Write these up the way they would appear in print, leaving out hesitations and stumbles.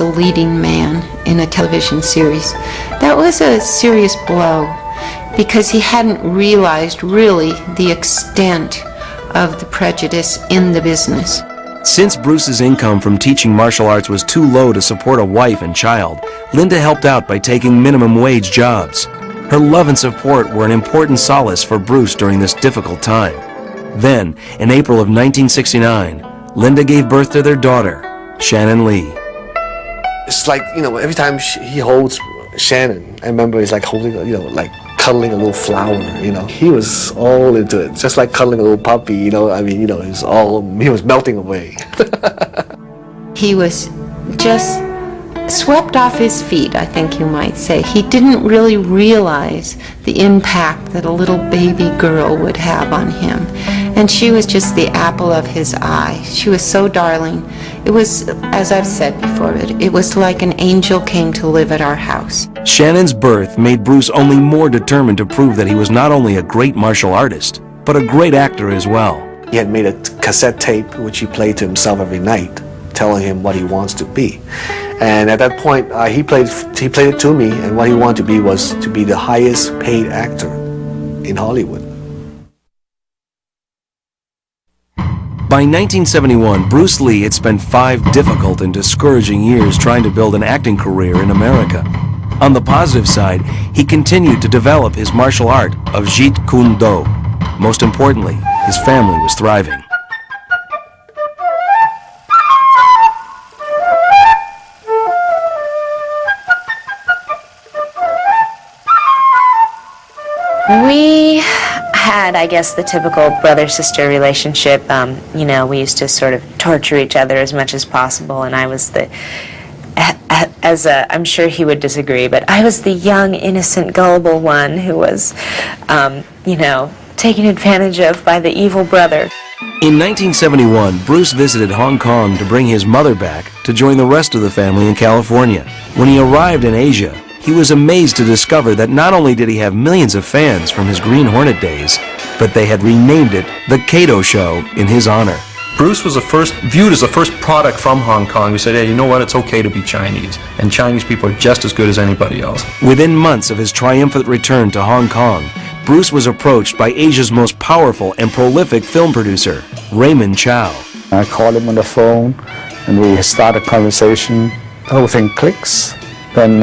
a leading man in a television series. That was a serious blow because he hadn't realized really the extent of the prejudice in the business. Since Bruce's income from teaching martial arts was too low to support a wife and child, Linda helped out by taking minimum wage jobs. Her love and support were an important solace for Bruce during this difficult time. Then, in April of 1969, Linda gave birth to their daughter, Shannon Lee. It's like, every time he holds Shannon, I remember it's like holding, like cuddling a little flower, He was all into it, just like cuddling a little puppy, he was melting away. He was just swept off his feet, I think you might say. He didn't really realize the impact that a little baby girl would have on him. And she was just the apple of his eye. She was so darling. It was, as I've said before, it was like an angel came to live at our house. Shannon's birth made Bruce only more determined to prove that he was not only a great martial artist, but a great actor as well. He had made a cassette tape which he played to himself every night, telling him what he wants to be. And at that point, he played it to me, and what he wanted to be was to be the highest paid actor in Hollywood. By 1971, Bruce Lee had spent 5 difficult and discouraging years trying to build an acting career in America. On the positive side, he continued to develop his martial art of Jeet Kune Do. Most importantly, his family was thriving. We had, I guess, the typical brother-sister relationship. We used to sort of torture each other as much as possible, and I was I'm sure he would disagree, but I was the young, innocent, gullible one who was, taken advantage of by the evil brother. In 1971, Bruce visited Hong Kong to bring his mother back to join the rest of the family in California. When he arrived in Asia, he was amazed to discover that not only did he have millions of fans from his Green Hornet days, but they had renamed it The Kato Show in his honor. Bruce was viewed as the first product from Hong Kong. We said, hey, you know what, it's okay to be Chinese, and Chinese people are just as good as anybody else. Within months of his triumphant return to Hong Kong, Bruce was approached by Asia's most powerful and prolific film producer, Raymond Chow. I called him on the phone, and we started a conversation. The whole thing clicks. Then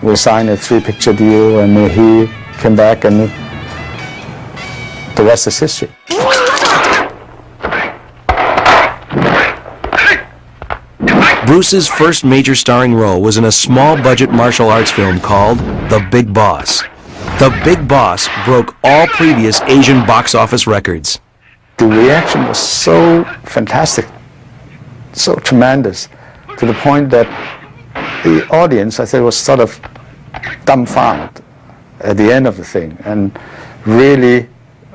we signed a 3-picture deal, and he came back, and the rest is history. Bruce's first major starring role was in a small-budget martial arts film called The Big Boss. The Big Boss broke all previous Asian box office records. The reaction was so fantastic, so tremendous, to the point that the audience, I think, was sort of dumbfounded at the end of the thing and really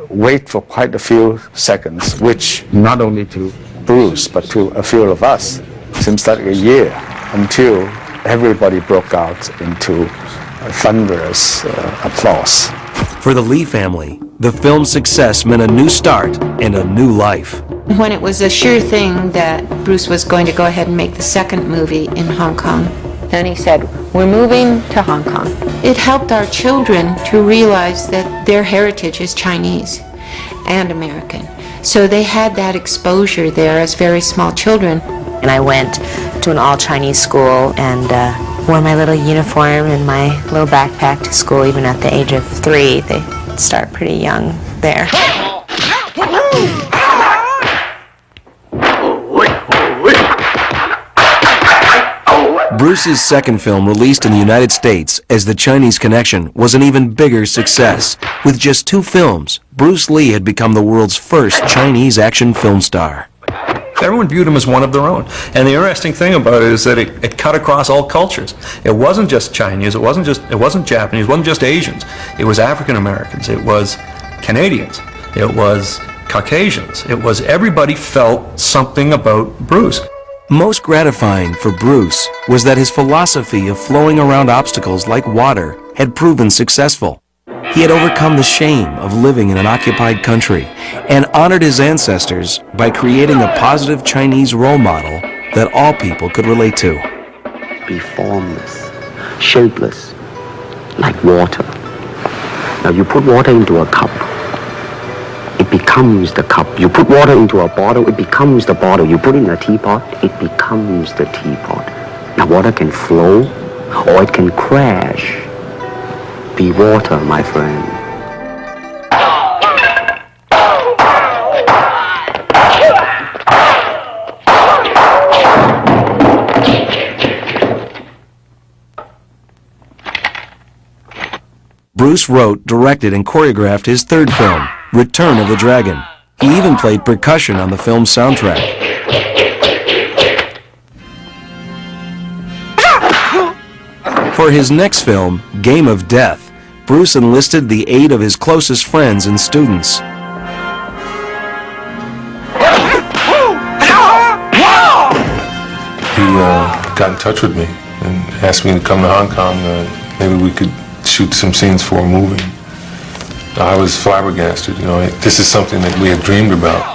wait for quite a few seconds, which not only to Bruce but to a few of us seems like a year, until everybody broke out into thunderous applause. For the Lee family, the film's success meant a new start and a new life. When it was a sure thing that Bruce was going to go ahead and make the second movie in Hong Kong, then he said, we're moving to Hong Kong. It helped our children to realize that their heritage is Chinese and American. So they had that exposure there as very small children. And I went to an all-Chinese school and wore my little uniform and my little backpack to school even at the age of 3. They start pretty young there. Bruce's second film, released in the United States as The Chinese Connection, was an even bigger success. With just 2 films, Bruce Lee had become the world's first Chinese action film star. Everyone viewed him as one of their own. And the interesting thing about it is that it cut across all cultures. It wasn't just Chinese, it wasn't Japanese, it wasn't just Asians. It was African Americans, it was Canadians, it was Caucasians. It was everybody felt something about Bruce. Most gratifying for Bruce was that his philosophy of flowing around obstacles like water had proven successful. He had overcome the shame of living in an occupied country and honored his ancestors by creating a positive Chinese role model that all people could relate to. be formless, shapeless, like water. Now you put water into a cup, it becomes the cup. You put water into a bottle, it becomes the bottle. You put it in a teapot, it becomes the teapot. Now water can flow or it can crash. Be water, my friend. Bruce wrote, directed, and choreographed his third film, Return of the Dragon. He even played percussion on the film's soundtrack. For his next film, Game of Death, Bruce enlisted the aid of his closest friends and students. He got in touch with me and asked me to come to Hong Kong. Maybe we could shoot some scenes for a movie. I was flabbergasted, you know, this is something that we had dreamed about.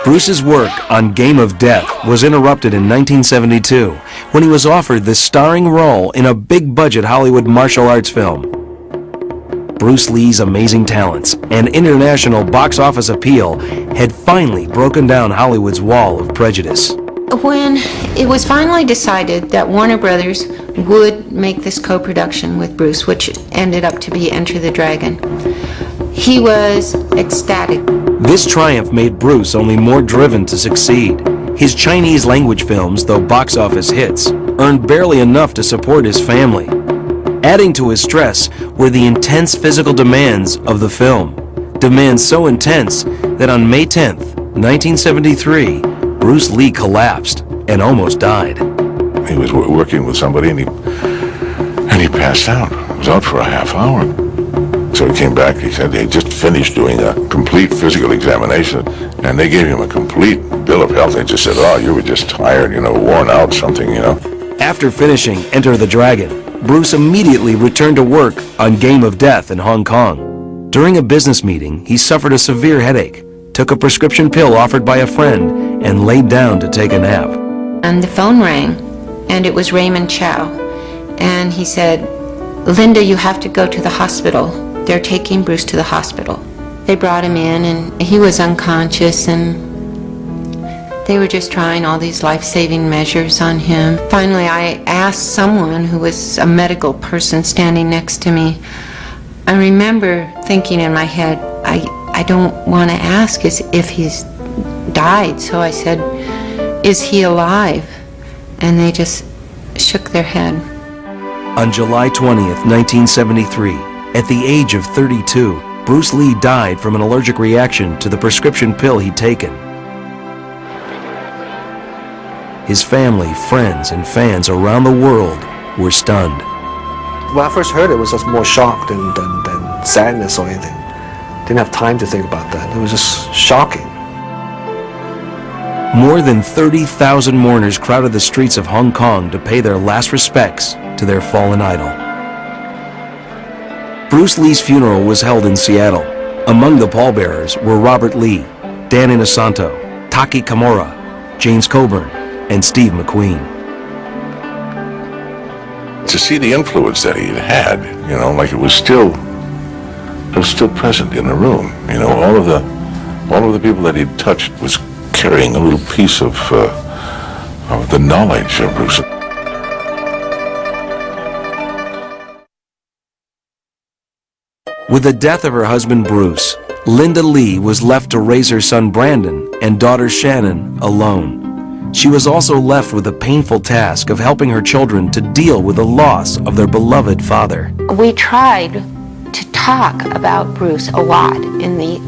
Bruce's work on Game of Death was interrupted in 1972 when he was offered the starring role in a big-budget Hollywood martial arts film. Bruce Lee's amazing talents and international box office appeal had finally broken down Hollywood's wall of prejudice. When it was finally decided that Warner Brothers would make this co-production with Bruce, which ended up to be Enter the Dragon, he was ecstatic. This triumph made Bruce only more driven to succeed. His Chinese language films, though box office hits, earned barely enough to support his family. Adding to his stress were the intense physical demands of the film. Demands so intense that on May 10th, 1973, Bruce Lee collapsed and almost died. He was working with somebody and he passed out. He was out for a half hour. So he came back, he said they just finished doing a complete physical examination and they gave him a complete bill of health. They just said, oh, you were just tired, you know, worn out, something, you know. After finishing Enter the Dragon, Bruce immediately returned to work on Game of Death in Hong Kong. During a business meeting, he suffered a severe headache, took a prescription pill offered by a friend, and laid down to take a nap. And the phone rang, and it was Raymond Chow. And he said, Linda, you have to go to the hospital. They're taking Bruce to the hospital. They brought him in, and he was unconscious, and they were just trying all these life-saving measures on him. Finally, I asked someone who was a medical person standing next to me. I remember thinking in my head, I don't want to ask if he's died, so I said, is he alive? And they just shook their head. On July 20th, 1973, at the age of 32, Bruce Lee died from an allergic reaction to the prescription pill he'd taken. His family, friends, and fans around the world were stunned. When I first heard it, was just more shock than sadness or anything. Didn't have time to think about that. It was just shocking. More than 30,000 mourners crowded the streets of Hong Kong to pay their last respects to their fallen idol. Bruce Lee's funeral was held in Seattle. Among the pallbearers were Robert Lee, Dan Inosanto, Taki Kimura, James Coburn, and Steve McQueen. To see the influence that he had, you know, like it was still present in the room. You know, all of the people that he'd touched was carrying a little piece of the knowledge of Bruce. With the death of her husband Bruce, Linda Lee was left to raise her son Brandon and daughter Shannon alone. She was also left with the painful task of helping her children to deal with the loss of their beloved father. We tried to talk about Bruce a lot in the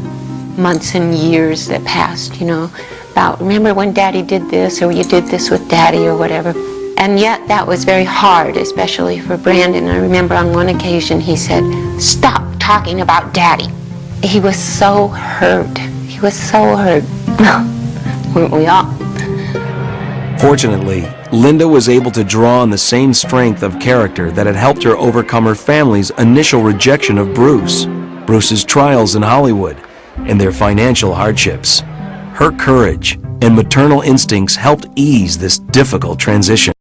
months and years that passed, you know, about remember when Daddy did this, or you did this with Daddy, or whatever. And yet that was very hard, especially for Brandon. I remember on one occasion he said, "Stop talking about Daddy." He was so hurt. He was so hurt. Weren't we all? Fortunately, Linda was able to draw on the same strength of character that had helped her overcome her family's initial rejection of Bruce, Bruce's trials in Hollywood, and their financial hardships. Her courage and maternal instincts helped ease this difficult transition.